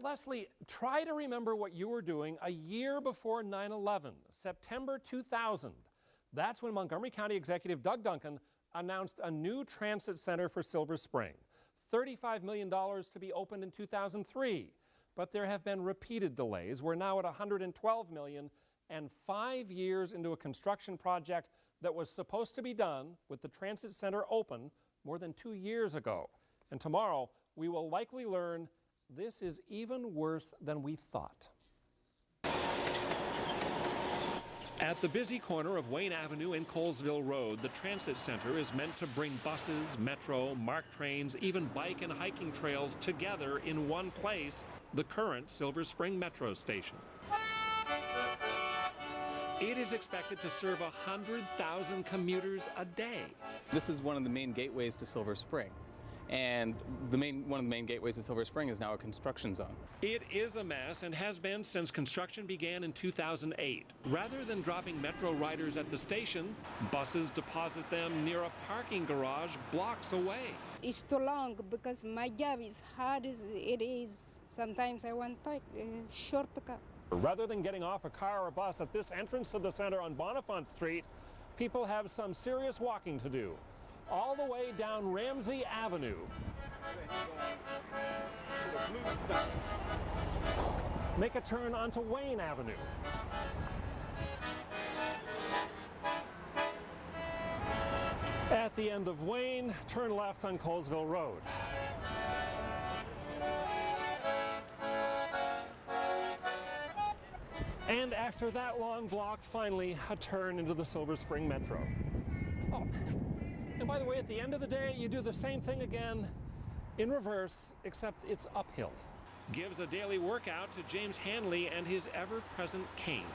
Leslie, try to remember what you were doing a year before 9/11, September 2000. That's when Montgomery County Executive Doug Duncan announced a new transit center for Silver Spring. $35 million to be opened in 2003. But there have been repeated delays. We're now at $112 million and 5 years into a construction project that was supposed to be done with the transit center open more than 2 years ago. And tomorrow, we will likely learn this is even worse than we thought. At the busy corner of Wayne Avenue and Colesville Road, the transit center is meant to bring buses, metro, MARC trains, even bike and hiking trails together in one place, the current Silver Spring Metro station. It is expected to serve 100,000 commuters a day. This is one of the main gateways to Silver Spring. And one of the main gateways to Silver Spring is now a construction zone. It is a mess and has been since construction began in 2008. Rather than dropping Metro riders at the station, buses deposit them near a parking garage blocks away. It's too long because my job is hard as it is. Sometimes I want to take a shortcut. Rather than getting off a car or bus at this entrance to the center on Bonifant Street, people have some serious walking to do. All the way down Ramsey Avenue. Make a turn onto Wayne Avenue. At the end of Wayne, turn left on Colesville Road. And after that long block, finally a turn into the Silver Spring Metro. Oh. And by the way, at the end of the day, you do the same thing again in reverse, except it's uphill. Gives a daily workout to James Hanley and his ever-present cane.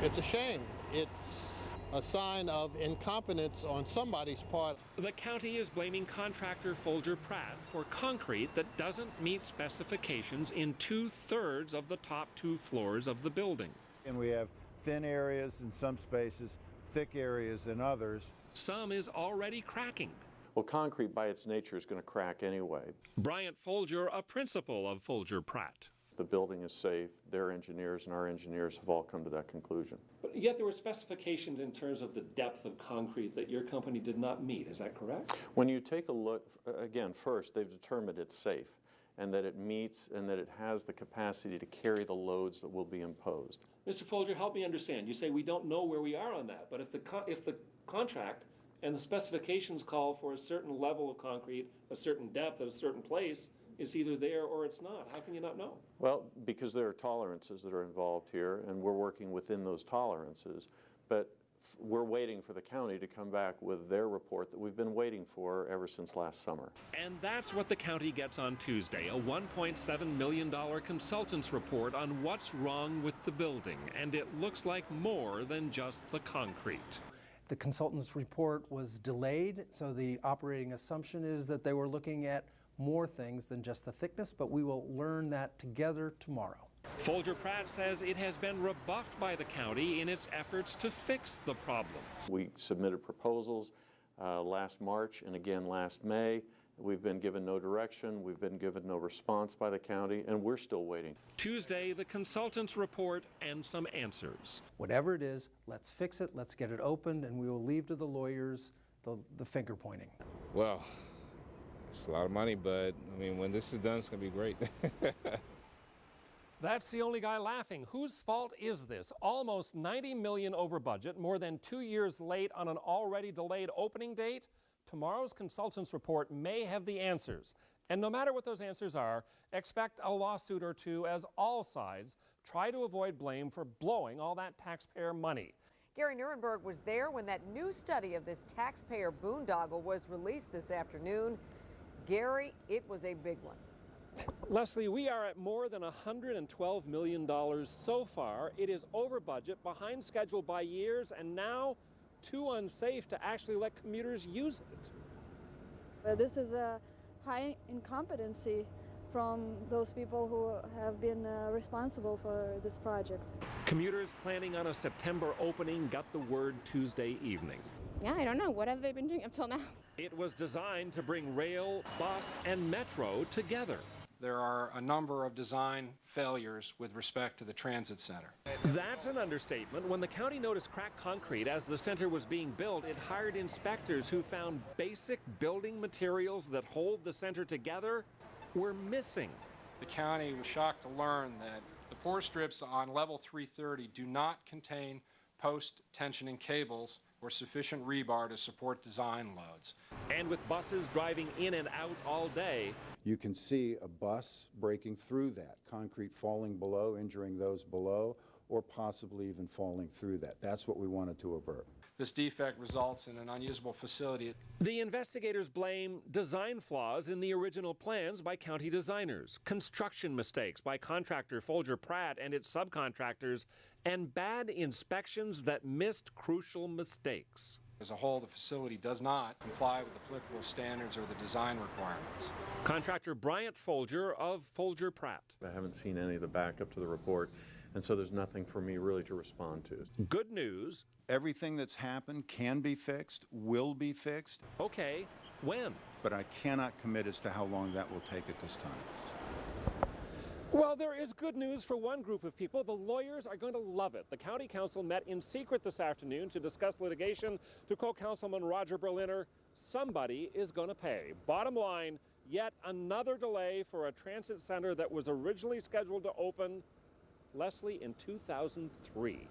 It's a shame. It's a sign of incompetence on somebody's part. The county is blaming contractor Folger Pratt for concrete that doesn't meet specifications in 2/3 of the top 2 floors of the building. And we have thin areas in some spaces, thick areas in others. Some is already cracking. Well, concrete by its nature is going to crack anyway. Bryant Folger, a principal of Folger Pratt. The building is safe. Their engineers and our engineers have all come to that conclusion. But yet there were specifications in terms of the depth of concrete that your company did not meet. Is that correct? When you take a look, again, first they've determined it's safe and that it meets and that it has the capacity to carry the loads that will be imposed. Mr. Folger, help me understand. You say we don't know where we are on that, but if the contract and the specifications call for a certain level of concrete, a certain depth at a certain place, it's either there or it's not. How can you not know? Well, because there are tolerances that are involved here, and we're working within those tolerances. But we're waiting for the county to come back with their report that we've been waiting for ever since last summer. And that's what the county gets on Tuesday, a $1.7 million consultant's report on what's wrong with the building. And it looks like more than just the concrete. The consultant's report was delayed, so the operating assumption is that they were looking at more things than just the thickness, but we will learn that together tomorrow. Folger Pratt says it has been rebuffed by the county in its efforts to fix the problem. We submitted proposals last March and again last May. We've been given no direction, we've been given no response by the county, and we're still waiting. Tuesday, the consultant's report and some answers. Whatever it is, let's fix it, let's get it opened, and we will leave to the lawyers the finger pointing. Well, it's a lot of money, but I mean, when this is done, it's going to be great. That's the only guy laughing. Whose fault is this? Almost $90 million over budget, more than 2 years late on an already delayed opening date. Tomorrow's consultant's report may have the answers. And no matter what those answers are, expect a lawsuit or two as all sides try to avoid blame for blowing all that taxpayer money. Gary Nierenberg was there when that new study of this taxpayer boondoggle was released this afternoon. Gary, it was a big one. Leslie, we are at more than $112 million so far. It is over budget, behind schedule by years, and now too unsafe to actually let commuters use it. This is a high incompetency from those people who have been responsible for this project. Commuters planning on a September opening got the word Tuesday evening. Yeah, I don't know. What have they been doing up till now? It was designed to bring rail, bus, and metro together. there are a number of design failures with respect to the transit center. That's an understatement. When the county noticed cracked concrete as the center was being built, it hired inspectors who found basic building materials that hold the center together were missing. The county was shocked to learn that the pour strips on level 330 do not contain post-tensioning cables or sufficient rebar to support design loads. And with buses driving in and out all day, You can see a bus breaking through that, concrete falling below, injuring those below, or possibly even falling through that. That's what we wanted to avert. This defect results in an unusable facility. the investigators blame design flaws in the original plans by county designers, construction mistakes by contractor Folger Pratt and its subcontractors, and bad inspections that missed crucial mistakes. As a whole, the facility does not comply with applicable standards or the design requirements. Contractor Bryant Folger of Folger Pratt. I haven't seen any of the backup to the report, and so there's nothing for me really to respond to. Good news. Everything that's happened can be fixed, will be fixed, Okay, when? but I cannot commit as to how long that will take at this time. Well, there is good news for one group of people. The lawyers are going to love it. The county council met in secret this afternoon to discuss litigation. To co-councilman Roger Berliner, somebody is going to pay. Bottom line, yet another delay for a transit center that was originally scheduled to open, Leslie, in 2003.